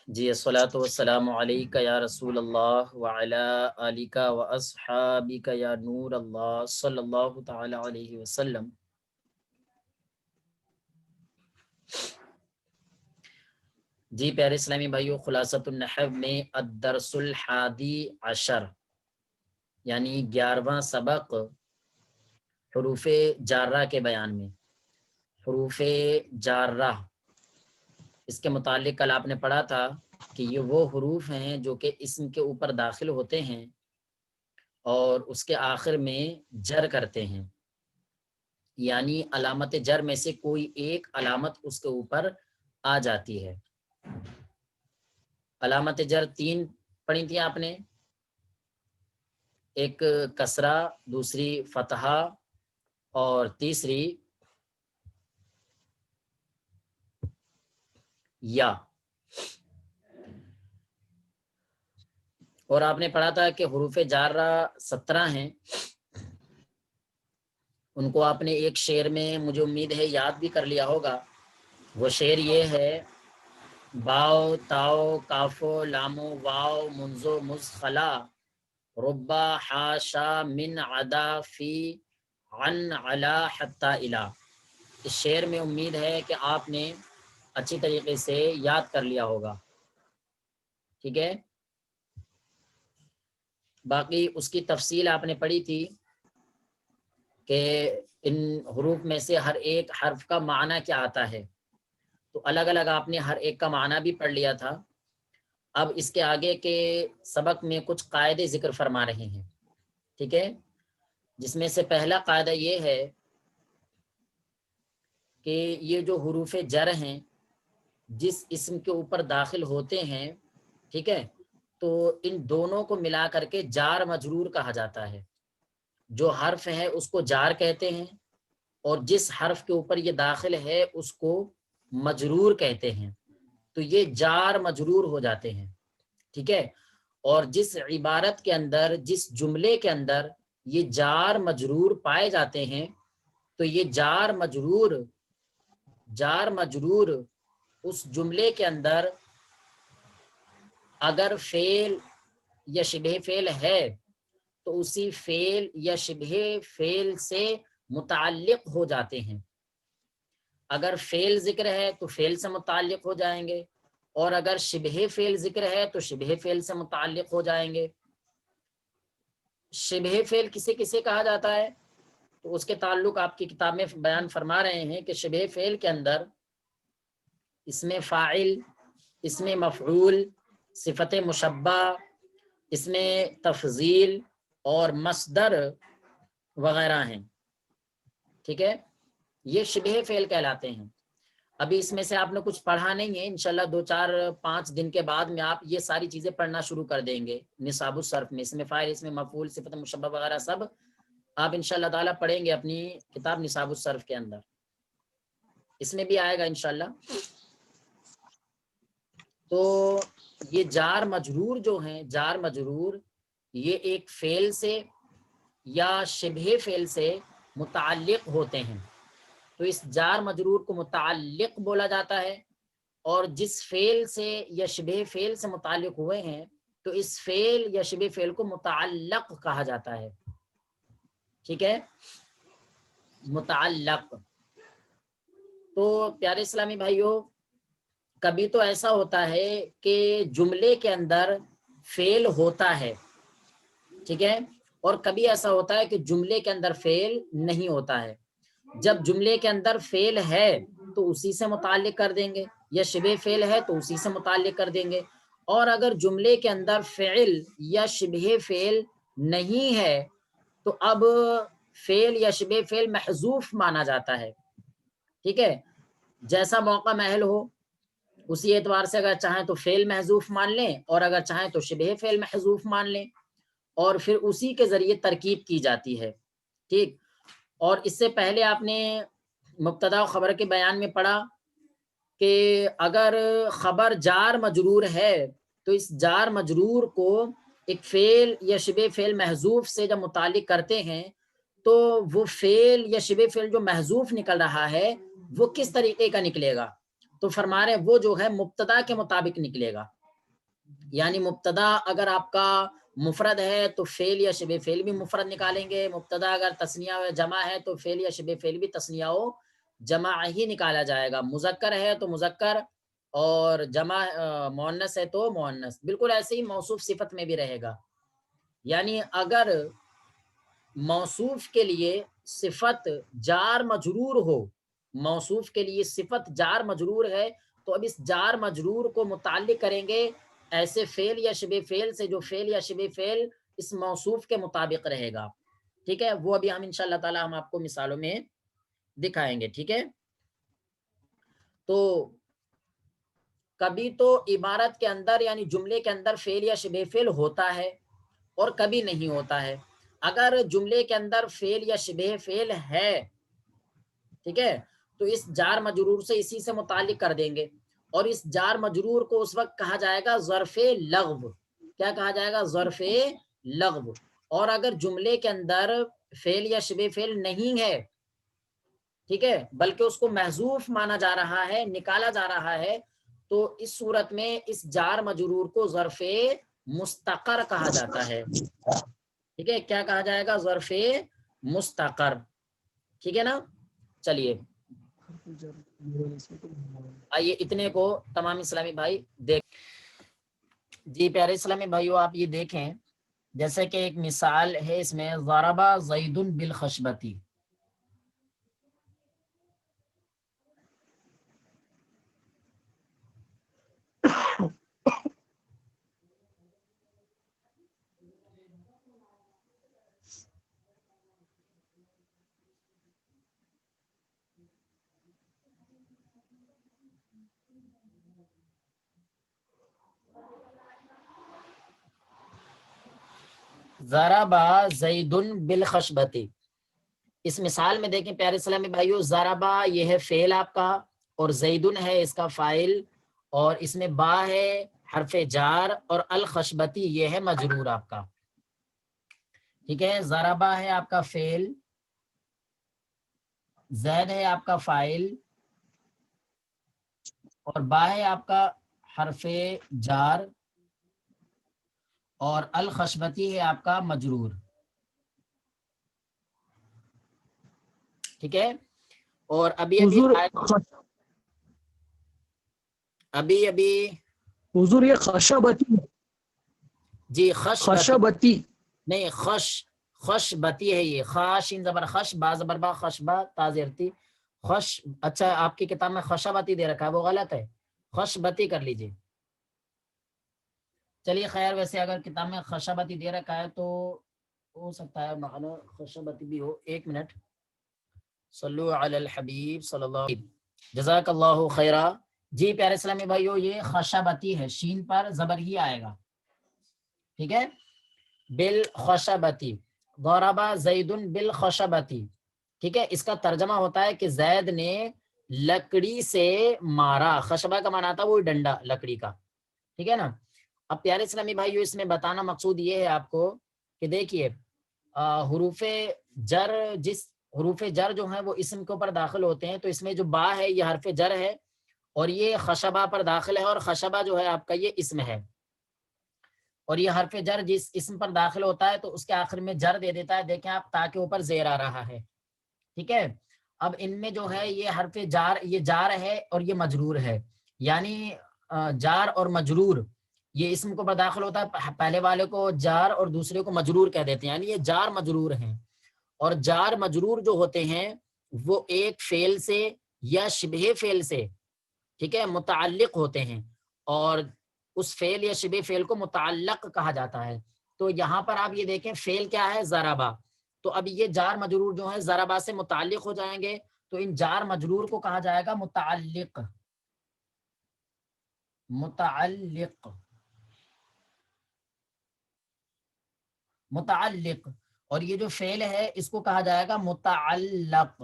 جی الصلاۃ والسلام علیکہ یا رسول اللہ وعلی آلکہ و اصحابکہ یا نور اللہ صلی اللہ تعالی علیہ وسلم۔ جی پیارے اسلامی بھائیو، خلاصۃ النحو میں الدرس الحادی عشر یعنی 11واں سبق حروف جارہ کے بیان میں۔ حروف جارہ، اس کے متعلق کل آپ نے پڑھا تھا کہ یہ وہ حروف ہیں جو کہ اسم کے اوپر داخل ہوتے ہیں اور اس کے آخر میں جر کرتے ہیں، یعنی علامت جر میں سے کوئی ایک علامت اس کے اوپر آ جاتی ہے۔ علامت جر 3 پڑھی تھی آپ نے، ایک کسرہ، دوسری فتحہ اور تیسری یا۔ اور آپ نے پڑھا تھا کہ حروف جارہ 17 ہیں، ان کو آپ نے ایک شعر میں مجھے امید ہے یاد بھی کر لیا ہوگا۔ وہ شعر یہ ہے: باؤ تاؤ کافو لامو واؤ منزو مزخلا ربا حاشا من عدا فی عن علا حتی الا۔ اس شعر میں امید ہے کہ آپ نے اچھی طریقے سے یاد کر لیا ہوگا، ٹھیک ہے۔ باقی اس کی تفصیل آپ نے پڑھی تھی کہ ان حروف میں سے ہر ایک حرف کا معنی کیا آتا ہے، تو الگ الگ آپ نے ہر ایک کا معنی بھی پڑھ لیا تھا۔ اب اس کے آگے کے سبق میں کچھ قاعدے ذکر فرما رہے ہیں، ٹھیک ہے، جس میں سے پہلا قاعدہ یہ ہے کہ یہ جو حروف جر ہیں جس اسم کے اوپر داخل ہوتے ہیں، ٹھیک ہے، تو ان دونوں کو ملا کر کے جار مجرور کہا جاتا ہے۔ جو حرف ہے اس کو جار کہتے ہیں اور جس حرف کے اوپر یہ داخل ہے اس کو مجرور کہتے ہیں، تو یہ جار مجرور ہو جاتے ہیں، ٹھیک ہے۔ اور جس عبارت کے اندر، جس جملے کے اندر یہ جار مجرور پائے جاتے ہیں، تو یہ جار مجرور اس جملے کے اندر اگر فعل یا شبہ فعل ہے تو اسی فعل یا شبہ فعل سے متعلق ہو جاتے ہیں۔ اگر فعل ذکر ہے تو فعل سے متعلق ہو جائیں گے، اور اگر شبہ فعل ذکر ہے تو شبہ فعل سے متعلق ہو جائیں گے۔ شبہ فعل کسے کسے کہا جاتا ہے، تو اس کے تعلق آپ کی کتاب میں بیان فرما رہے ہیں کہ شبہ فعل کے اندر اسم فاعل، اسم مفعول، صفت مشبہ، اسم تفضیل اور مصدر وغیرہ ہیں، ٹھیک ہے، یہ شبہ فعل کہلاتے ہیں۔ ابھی اس میں سے آپ نے کچھ پڑھا نہیں ہے، انشاءاللہ 2-4-5 دن کے بعد میں آپ یہ ساری چیزیں پڑھنا شروع کر دیں گے۔ نصاب الصرف میں اسم فاعل، اسم مفعول، صفت مشبہ وغیرہ سب آپ انشاءاللہ تعالیٰ پڑھیں گے اپنی کتاب نصاب الصرف کے اندر، اس میں بھی آئے گا انشاءاللہ۔ تو یہ جار مجرور جو ہیں، جار مجرور یہ ایک فعل سے یا شبہ فعل سے متعلق ہوتے ہیں، تو اس جار مجرور کو متعلق بولا جاتا ہے، اور جس فعل سے یا شبہ فعل سے متعلق ہوئے ہیں تو اس فعل یا شبہ فعل کو متعلق کہا جاتا ہے، ٹھیک ہے، متعلق۔ تو پیارے اسلامی بھائیوں، کبھی تو ایسا ہوتا ہے کہ جملے کے اندر فعل ہوتا ہے، ٹھیک ہے، اور کبھی ایسا ہوتا ہے کہ جملے کے اندر فعل نہیں ہوتا ہے۔ جب جملے کے اندر فعل ہے تو اسی سے متعلق کر دیں گے، یا شبہ فعل ہے تو اسی سے متعلق کر دیں گے، اور اگر جملے کے اندر فعل یا شبہ فعل نہیں ہے تو اب فعل یا شبہ فعل محذوف مانا جاتا ہے، ٹھیک ہے، جیسا موقع محل ہو اسی اعتبار سے اگر چاہیں تو فعل محذوف مان لیں، اور اگر چاہیں تو شبہ فعل محذوف مان لیں، اور پھر اسی کے ذریعے ترکیب کی جاتی ہے، ٹھیک۔ اور اس سے پہلے آپ نے مبتدا و خبر کے بیان میں پڑھا کہ اگر خبر جار مجرور ہے تو اس جار مجرور کو ایک فعل یا شبہ فعل محذوف سے جب متعلق کرتے ہیں تو وہ فعل یا شبہ فعل جو محذوف نکل رہا ہے وہ کس طریقے کا نکلے گا، تو فرما رہے وہ جو ہے مبتدا کے مطابق نکلے گا، یعنی مبتدا اگر آپ کا مفرد ہے تو فعل یا شبہ فعل بھی مفرد نکالیں گے، مبتدا اگر تثنیہ و جمع ہے تو فعل یا شبہ فعل بھی تثنیہ و جمع ہی نکالا جائے گا، مذکر ہے تو مذکر اور جمع مؤنث ہے تو مؤنث، بالکل ایسے ہی موصوف صفت میں بھی رہے گا۔ یعنی اگر موصوف کے لیے صفت جار مجرور ہو، موصوف کے لیے صفت جار مجرور ہے تو اب اس جار مجرور کو متعلق کریں گے ایسے فعل یا شبہ فعل سے جو فعل یا شبہ فعل اس موصوف کے مطابق رہے گا، ٹھیک ہے، وہ ابھی ہم انشاءاللہ تعالی ہم آپ کو مثالوں میں دکھائیں گے، ٹھیک ہے۔ تو کبھی تو عبارت کے اندر یعنی جملے کے اندر فعل یا شبہ فعل ہوتا ہے اور کبھی نہیں ہوتا ہے۔ اگر جملے کے اندر فعل یا شبہ فعل ہے، ٹھیک ہے، تو اس جار مجرور سے اسی سے متعلق کر دیں گے، اور اس جار مجرور کو اس وقت کہا جائے گا ظرف لغو۔ کیا کہا جائے گا؟ ظرف لغو۔ اور اگر جملے کے اندر فعل یا شبہ فعل نہیں ہے، ٹھیک ہے، بلکہ اس کو محذوف مانا جا رہا ہے، نکالا جا رہا ہے، تو اس صورت میں اس جار مجرور کو ظرف مستقر کہا جاتا ہے، ٹھیک ہے، کیا کہا جائے گا؟ ظرف مستقر، ٹھیک ہے نا۔ چلیے آئیے اتنے کو تمام اسلامی بھائی دیکھ، جی پیارے اسلامی بھائیو آپ یہ دیکھیں، جیسے کہ ایک مثال ہے اس میں ضرب زید بالخشبتی، ضرب زید بالخشبتی، اس مثال میں دیکھیں پیارے اسلامی بھائیو، ضربہ یہ ہے فعل آپ کا اور زیدن ہے اس کا فاعل، اور اس میں با ہے حرف جار اور الخشبتی یہ ہے مجرور آپ کا، ٹھیک ہے۔ ضربہ ہے آپ کا فعل، زید ہے آپ کا فاعل اور با ہے آپ کا حرف جار اور الخشبتی ہے آپ کا مجرور، ٹھیک ہے۔ اور ابھی حضور حضور یہ خشبتی جی خشبتی خشبتی نہیں، خشبتی ہے، یہ خاشین زبر خش با زبر با خشبہ تازرتی خش، اچھا آپ کی کتاب میں خشبتی دے رکھا ہے وہ غلط ہے، خشبتی کر لیجئے۔ چلیے خیر، ویسے اگر کتاب میں خشبتی دے رکھا ہے تو ہو سکتا ہے معنی خشبتی بھی ہو۔ ایک منٹ، صلو علی الحبیب صلی اللہ علیہ وسلم، جزاک اللہ خیرہ۔ جی پیارے اسلامی بھائیو یہ خشبتی ہے، شین پر زبر ہی آئے گا، ٹھیک ہے، بالخشبتی، ضرب زید بالخشبتی، ٹھیک ہے۔ اس کا ترجمہ ہوتا ہے کہ زید نے لکڑی سے مارا، خشبہ کا معنی آتا ہے وہ ڈنڈا لکڑی کا، ٹھیک ہے نا۔ اب پیارے اسلامی بھائیو اس میں بتانا مقصود یہ ہے آپ کو کہ دیکھیے حروف جر، جس حروف جر جو ہیں وہ اسم کے اوپر داخل ہوتے ہیں، تو اس میں جو با ہے یہ حرف جر ہے اور یہ خشبہ پر داخل ہے، اور خشبہ جو ہے آپ کا یہ اسم ہے، اور یہ حرف جر جس اسم پر داخل ہوتا ہے تو اس کے آخر میں جر دے دیتا ہے، دیکھیں آپ تا کے اوپر زیر آ رہا ہے، ٹھیک ہے۔ اب ان میں جو ہے یہ حرف جار، یہ جار ہے اور یہ مجرور ہے، یعنی جار اور مجرور یہ اسم کو داخل ہوتا ہے، پہلے والے کو جار اور دوسرے کو مجرور کہہ دیتے ہیں، یعنی یہ جار مجرور ہیں، اور جار مجرور جو ہوتے ہیں وہ ایک فعل سے یا شبہ فعل سے، ٹھیک ہے، متعلق ہوتے ہیں، اور اس فعل یا شبہ فعل کو متعلق کہا جاتا ہے۔ تو یہاں پر آپ یہ دیکھیں فعل کیا ہے؟ ضربہ، تو اب یہ جار مجرور جو ہے ضربہ سے متعلق ہو جائیں گے، تو ان جار مجرور کو کہا جائے گا متعلق، متعلق، متعلق، اور یہ جو فعل ہے اس کو کہا جائے گا متعلق،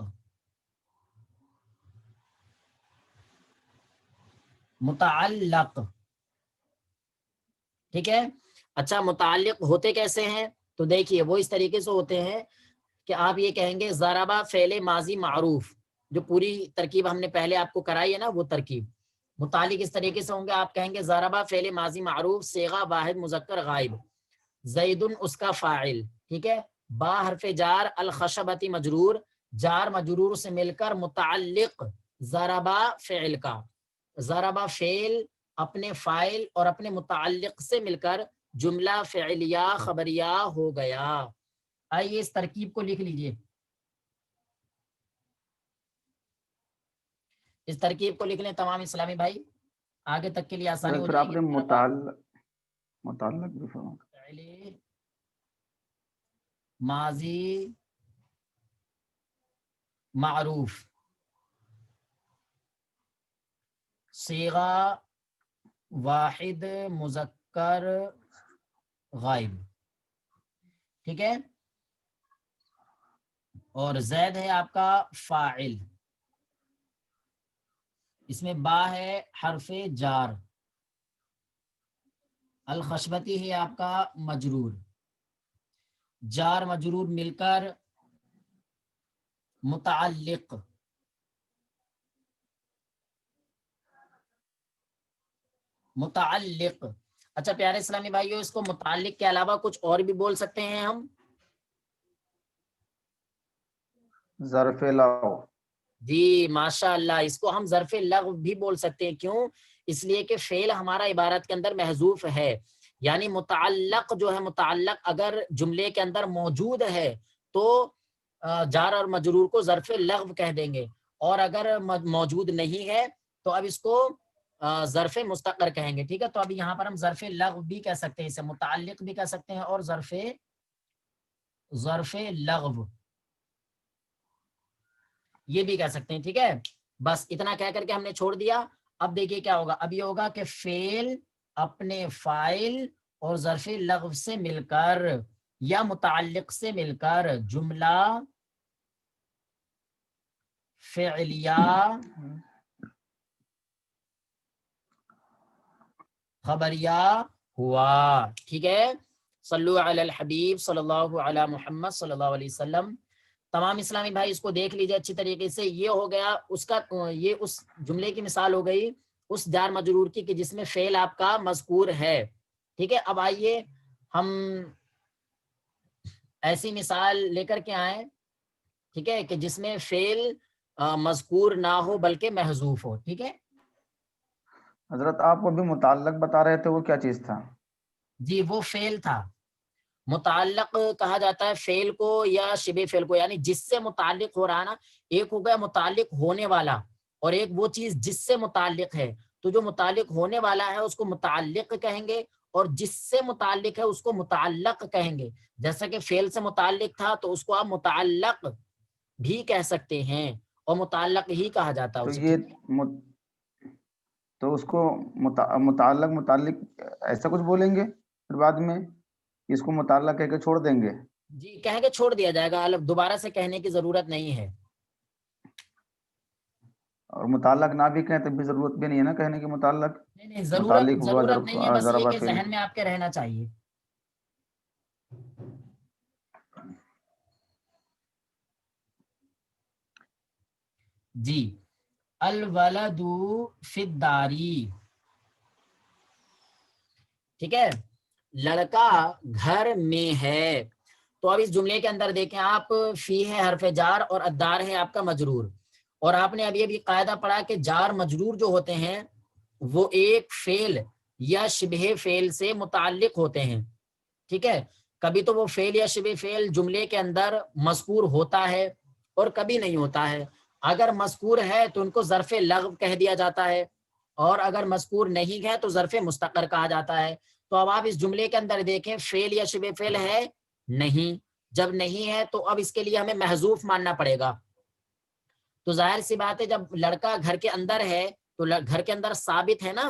متعلق، ٹھیک ہے۔ اچھا متعلق ہوتے کیسے ہیں؟ تو دیکھیے وہ اس طریقے سے ہوتے ہیں کہ آپ یہ کہیں گے ضربہ فعل ماضی معروف، جو پوری ترکیب ہم نے پہلے آپ کو کرائی ہے نا وہ ترکیب، متعلق اس طریقے سے ہوں گے، آپ کہیں گے ضربہ فعل ماضی معروف صیغہ واحد مذکر غائب، زید اس کا فاعل، ٹھیک ہے، با حرف جار، الخشبتی مجرور، جار مجرور سے مل کر متعلق ضربہ فعل کا، ضربہ فعل اپنے فاعل اور اپنے متعلق سے مل کر جملہ فعلیہ خبریہ ہو گیا۔ آئیے اس ترکیب کو لکھ لیجئے، اس ترکیب کو لکھ لیں تمام اسلامی بھائی، آگے تک کے لیے آسانی ہو پھر جائے آپ گی۔ نے متعلق بھی فرمایا۔ فعل ماضی معروف صیغہ واحد مذکر غائب، ٹھیک ہے، اور زید ہے آپ کا فاعل، اس میں با ہے حرف جار، الخشبتی ہے آپ کا مجرور، جار مجرور مل کر متعلق، متعلق۔ اچھا پیارے اسلامی بھائیو، اس کو متعلق کے علاوہ کچھ اور بھی بول سکتے ہیں ہم؟ ظرف لغو، جی ماشاء اللہ، اس کو ہم ظرف لغو بھی بول سکتے ہیں، کیوں؟ اس لیے کہ فعل ہمارا عبارت کے اندر محذوف ہے، یعنی متعلق جو ہے، متعلق اگر جملے کے اندر موجود ہے تو جار اور مجرور کو ظرف لغو کہہ دیں گے، اور اگر موجود نہیں ہے تو اب اس کو ظرف مستقر کہیں گے، ٹھیک ہے۔ تو اب یہاں پر ہم ظرف لغو بھی کہہ سکتے ہیں، اسے متعلق بھی کہہ سکتے ہیں اور ظرف لغو یہ بھی کہہ سکتے ہیں، ٹھیک ہے۔ بس اتنا کہہ کر کے ہم نے چھوڑ دیا۔ اب دیکھیے کیا ہوگا، اب یہ ہوگا کہ فعل اپنے فاعل اور ظرف لغو سے مل کر یا متعلق سے مل کر جملہ فعلیہ خبریہ ہوا، ٹھیک ہے۔ صلو علی الحبیب صلی اللہ علی محمد صلی اللہ علیہ وسلم۔ تمام اسلامی بھائی اس کو دیکھ لیجئے اچھی طریقے سے، یہ ہو گیا اس کا، یہ اس جملے کی مثال ہو گئی اس جار مجرور کی کہ جس میں فعل آپ کا مذکور ہے، ٹھیک ہے۔ اب آئیے ہم ایسی مثال لے کر کے آئیں، ٹھیک ہے، کہ جس میں فعل مذکور نہ ہو بلکہ محذوف ہو، ٹھیک ہے۔ حضرت آپ کو بھی متعلق بتا رہے تھے، وہ کیا چیز تھا؟ جی وہ فعل تھا، متعلق کہا جاتا ہے فعل کو یا شبہ فعل کو، یعنی جس سے متعلق ہو رہا نا، ایک ہو گیا متعلق ہونے والا اور ایک وہ چیز جس سے متعلق ہے، تو جو متعلق ہونے والا ہے اس کو متعلق کہیں گے اور جس سے متعلق ہے اس کو متعلق کہیں گے۔ جیسا کہ فعل سے متعلق تھا تو اس کو آپ متعلق بھی کہہ سکتے ہیں اور متعلق ہی کہا جاتا ہے تو اسے، یہ ٹھیک ہے؟ تو اس کو متعلق ایسا کچھ بولیں گے پھر بعد میں، اس کو متعلق کہہ کے چھوڑ دیں گے؟ جی کہیں گے چھوڑ دیا جائے گا، الگ دوبارہ سے کہنے کی ضرورت نہیں ہے۔ اور متعلق نہ بھی کہیں تب بھی ضرورت بھی نہیں ہے نا کہنے کی متعلق؟ نہیں نہیں، متعلق ہوا ضرورت نہیں ہے، بس یہ ضربہ کہ فعل۔ ذہن میں آپ کے رہنا چاہیے۔ جی الولد فی الداری، ٹھیک ہے، لڑکا گھر میں ہے۔ تو اب اس جملے کے اندر دیکھیں آپ، فی ہے حرف جار اور الدار ہے آپ کا مجرور، اور آپ نے ابھی ابھی قاعدہ پڑھا کہ جار مجرور جو ہوتے ہیں وہ ایک فعل یا شبہ فعل سے متعلق ہوتے ہیں، ٹھیک ہے۔ کبھی تو وہ فعل یا شبہ فعل جملے کے اندر مذکور ہوتا ہے اور کبھی نہیں ہوتا ہے۔ اگر مذکور ہے تو ان کو ظرف لغو کہہ دیا جاتا ہے، اور اگر مذکور نہیں ہے تو ظرف مستقر کہا جاتا ہے۔ تو اب آپ اس جملے کے اندر دیکھیں فعل یا شبہ فعل ہے نہیں، جب نہیں ہے تو اب اس کے لیے ہمیں محذوف ماننا پڑے گا۔ تو ظاہر سی بات ہے جب لڑکا گھر کے اندر ہے تو گھر کے اندر ثابت ہے نا،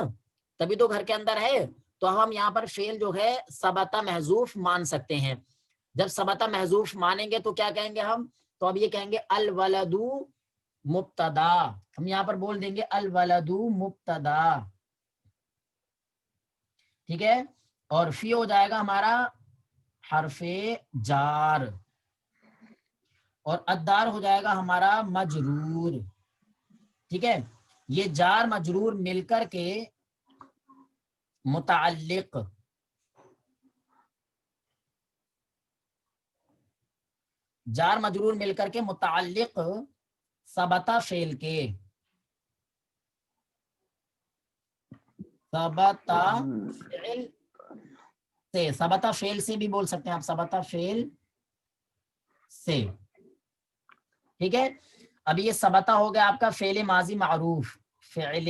تبھی تو گھر کے اندر ہے، تو ہم یہاں پر فعل جو ہے ثبت محذوف مان سکتے ہیں۔ جب ثبت محذوف مانیں گے تو کیا کہیں گے ہم؟ تو اب یہ کہیں گے الولد مبتدا، ہم یہاں پر بول دیں گے الولد مبتدا، ٹھیک ہے، اور فی ہو جائے گا ہمارا حرف جار اور الدار ہو جائے گا ہمارا مجرور، ٹھیک ہے۔ یہ جار مجرور مل کر کے متعلق جار مجرور مل کر کے متعلق ثبتا فعل کے ثبتا فعل سے، ثبتا فعل سے بھی بول سکتے ہیں آپ، ثبتا فعل سے، ٹھیک ہے. اب یہ ثبتا ہو گیا آپ کا فعل ماضی معروف، فعل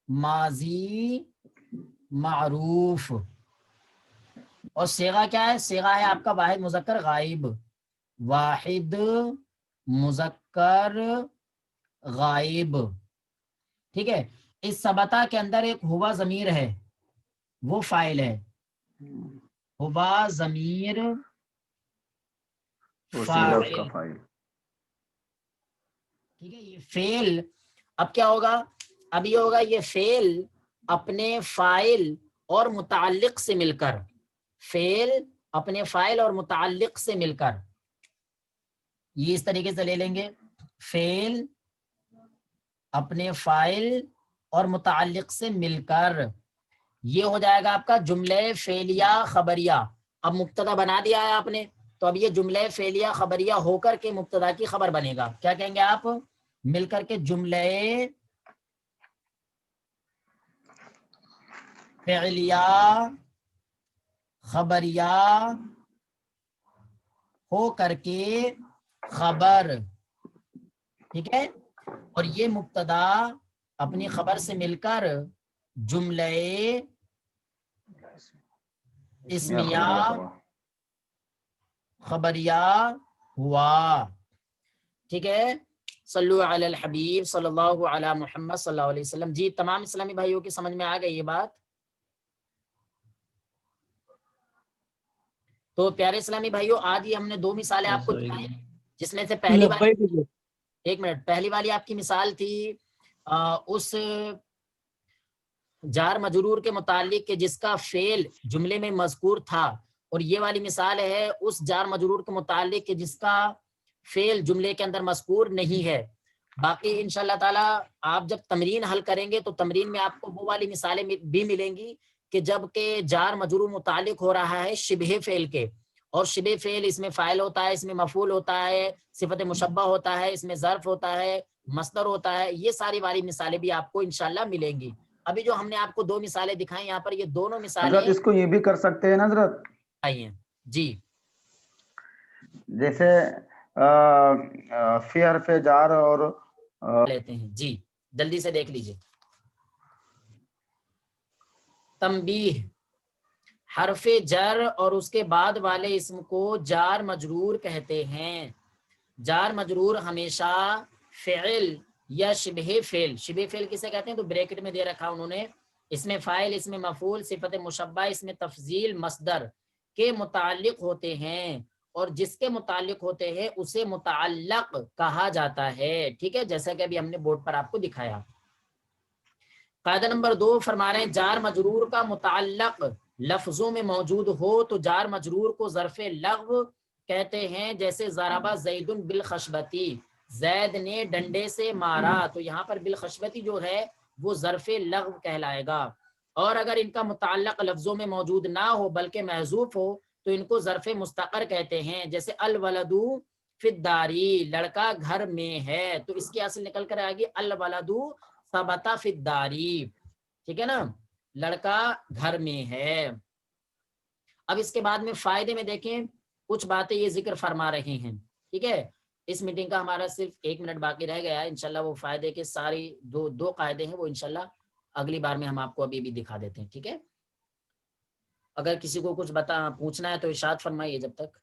ماضی معروف. اور صیغہ کیا ہے؟ صیغہ ہے آپ کا واحد مذکر غائب، واحد مذکر غائب، ٹھیک ہے. اس ثبتا کے اندر ایک ہوا ضمیر ہے، وہ فاعل ہے، ہوا ضمیر فاعل، ٹھیک ہے. یہ فعل اب کیا ہوگا؟ اب یہ ہوگا یہ فعل اپنے فاعل اور متعلق سے مل کر، فعل اپنے فاعل اور متعلق سے مل کر، یہ اس طریقے سے لے لیں گے، فعل اپنے فاعل اور متعلق سے مل کر، یہ ہو جائے گا آپ کا جملہ فعلیہ خبریہ. اب مبتدا بنا دیا ہے آپ نے، تو اب یہ جملہ فعلیہ خبریہ ہو کر کے مبتدا کی خبر بنے گا. کیا کہیں گے آپ؟ مل کر کے جملہ فعلیہ خبریہ ہو کر کے خبر، ٹھیک ہے. اور یہ مبتدا اپنی خبر سے مل کر جملہ اسمیہ خبریہ ہوا، ٹھیک ہے. صلو علی الحبیب صلی اللہ علی محمد صلی اللہ علیہ وسلم. جی تمام اسلامی بھائیوں کی سمجھ میں آ گئی یہ بات؟ تو پیارے اسلامی بھائیوں، آج یہ ہم نے 2 مثالیں آپ کو دکھائی، جس میں سے پہلی والی، ایک منٹ، پہلی والی آپ کی مثال تھی اس جار مجرور کے متعلق کہ جس کا فعل جملے میں مذکور تھا، اور یہ والی مثال ہے اس جار مجرور کے متعلق کہ جس کا فعل جملے کے اندر مذکور نہیں ہے. باقی انشاءاللہ تعالی آپ جب تمرین حل کریں گے تو تمرین میں آپ کو وہ والی مثالیں بھی ملیں گی کہ جب کہ جار مجرور متعلق ہو رہا ہے شبہ فعل کے، اور شبہ فعل اس میں فاعل ہوتا ہے، اس میں مفعول ہوتا ہے، صفت مشبہ ہوتا ہے، اس میں ظرف ہوتا ہے، مصدر ہوتا ہے. یہ ساری والی مثالیں بھی آپ کو انشاءاللہ ملیں گی. ابھی جو ہم نے آپ کو 2 مثالیں دکھائیں یہاں پر، یہ دونوں مثالیں حضرت اس کو یہ بھی کر سکتے ہیں نا حضرت، آئی ہیں جی، جیسے فی حرف جار اور لیتے ہیں جی، جلدی سے دیکھ لیجئے. تنبیہ، حرف جر اور اس کے بعد والے اسم کو جار مجرور کہتے ہیں. جار مجرور ہمیشہ فعل یا شبہ فعل، شبہ فعل کسے کہتے ہیں تو بریکٹ میں دے رکھا انہوں نے، اس میں فاعل، اس میں مفعول، صفت مشبہ، اس میں تفضیل، مصدر کے متعلق ہوتے ہیں، اور جس کے متعلق ہوتے ہیں اسے متعلق کہا جاتا ہے. ٹھیک ہے، جیسا کہ ابھی ہم نے بورڈ پر آپ کو دکھایا. قاعدہ نمبر 2 فرما رہے ہیں جار مجرور کا متعلق لفظوں میں موجود ہو تو جار مجرور کو ظرف لغو کہتے ہیں. جیسے ضربہ زید بالخشبتی، زید نے ڈنڈے سے مارا، تو یہاں پر بالخشبتی جو ہے وہ ظرف لغو کہلائے گا. اور اگر ان کا متعلق لفظوں میں موجود نہ ہو بلکہ محذوف ہو تو ان کو ظرف مستقر کہتے ہیں. جیسے الولدو فی الداری، لڑکا گھر میں ہے، تو اس کی اصل نکل کر آئے گی الولدو ثبت فی الداری. ٹھیک ہے نا، لڑکا گھر میں ہے. اب اس کے بعد میں فائدے میں دیکھیں کچھ باتیں یہ ذکر فرما رہے ہیں. ٹھیک ہے، اس میٹنگ کا ہمارا صرف 1 منٹ باقی رہ گیا ہے. انشاءاللہ وہ فائدے کے ساری دو قاعدے ہیں وہ انشاءاللہ اگلی بار میں ہم آپ کو ابھی بھی دکھا دیتے ہیں. ٹھیک ہے، اگر کسی کو کچھ پوچھنا ہے تو ارشاد فرمائیے جب تک.